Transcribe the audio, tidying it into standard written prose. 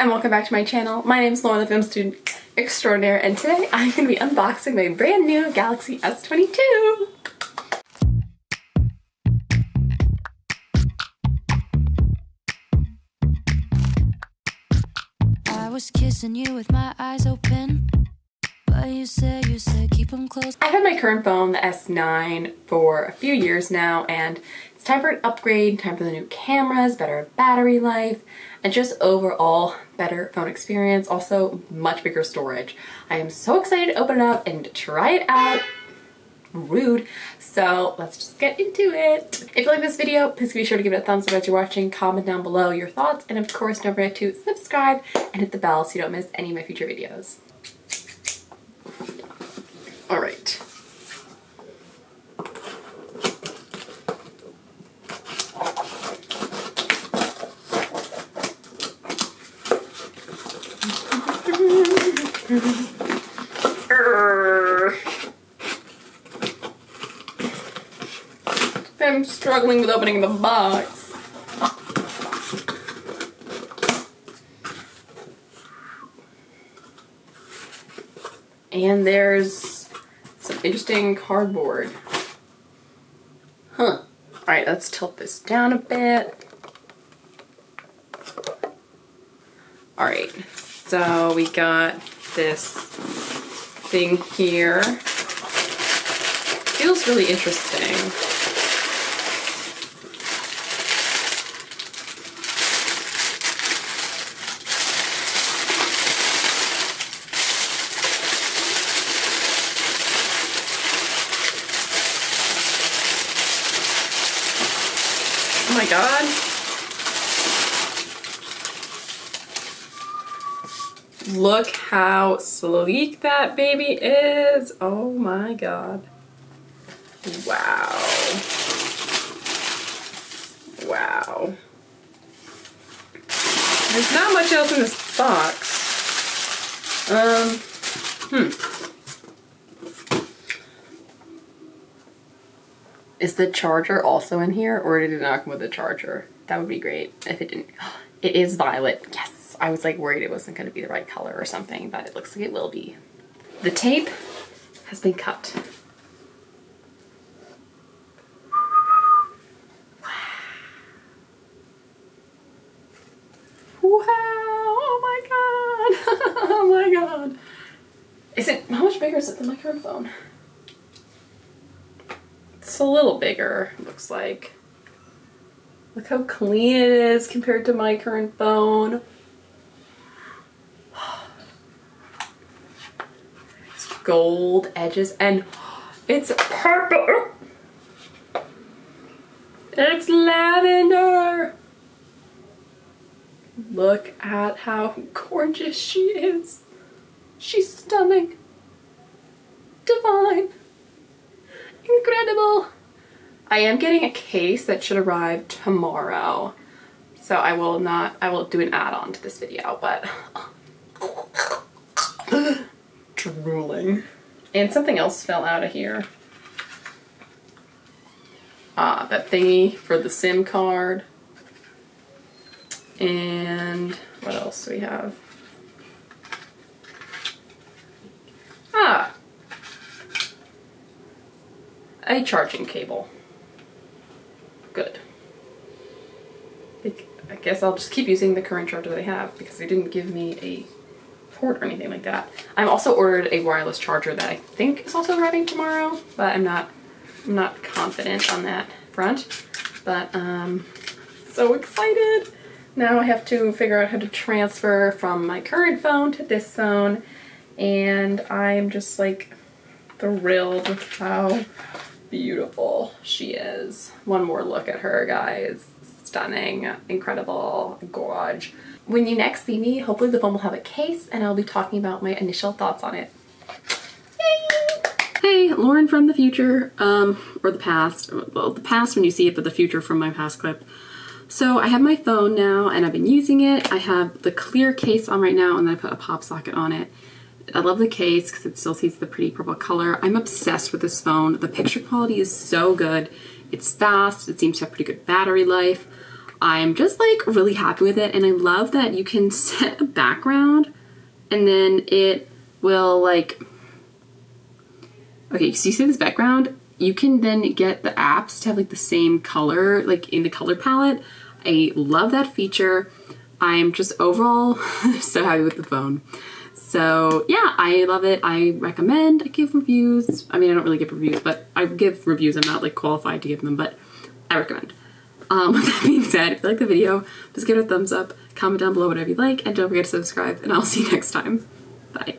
and welcome back to my channel. My name is Lauren, the film student extraordinaire, and today I'm going to be unboxing my brand new Galaxy S22. I was kissing you with my eyes open, but you said keep them closed. I've had my current phone, the S9, for a few years now, and it's time for an upgrade, time for the new cameras, better battery life, and just overall better phone experience. Also, much bigger storage. I am so excited to open it up and try it out. Rude. So let's just get into it. If you like this video, please be sure to give it a thumbs up as you're watching, comment down below your thoughts, and of course don't forget to subscribe and hit the bell so you don't miss any of my future videos. All right. I'm struggling with opening the box. And there's some interesting cardboard. Huh. Alright, let's tilt this down a bit. Alright, so we got this thing here. Feels really interesting. Oh my god. Look how sleek that baby is. Oh my god. Wow. Wow. There's not much else in this box. Is the charger also in here, or did it not come with a charger? That would be great if it didn't. It is violet. Yes! I was like worried it wasn't going to be the right color or something, but it looks like it will be. The tape has been cut. Wow! Oh my god! Oh my god! Is it, how much bigger is it than my current phone? It's a little bigger, it looks like. Look how clean it is compared to my current phone. It's gold edges and it's purple. It's lavender. Look at how gorgeous she is. She's stunning. Divine. Incredible. I am getting a case that should arrive tomorrow. So I will do an add-on to this video, but drooling. And something else fell out of here. That thingy for the SIM card. And what else do we have? A charging cable. Good. I guess I'll just keep using the current charger that I have because they didn't give me a port or anything like that. I've also ordered a wireless charger that I think is also arriving tomorrow, but I'm not confident on that front. But so excited. Now I have to figure out how to transfer from my current phone to this phone, and I'm just like thrilled with how beautiful she is. One more look at her, guys. Stunning, incredible, gorge. When you next see me, hopefully the phone will have a case and I'll be talking about my initial thoughts on it. Yay! Hey, Lauren from the future, or the past. Well, the past when you see it, but the future from my past clip. So I have my phone now and I've been using it. I have the clear case on right now and then I put a pop socket on it. I love the case because it still sees the pretty purple color. I'm obsessed with this phone. The picture quality is so good. It's fast. It seems to have pretty good battery life. I'm just like really happy with it, and I love that you can set a background and then it will like, okay, so you see this background? You can then get the apps to have like the same color, like in the color palette. I love that feature. I'm just overall so happy with the phone. So yeah, I love it. I recommend. I give reviews. I mean, I don't really give reviews, but I give reviews. I'm not like qualified to give them, but I recommend. With that being said, if you like the video, just give it a thumbs up, comment down below whatever you like, and don't forget to subscribe, and I'll see you next time. Bye.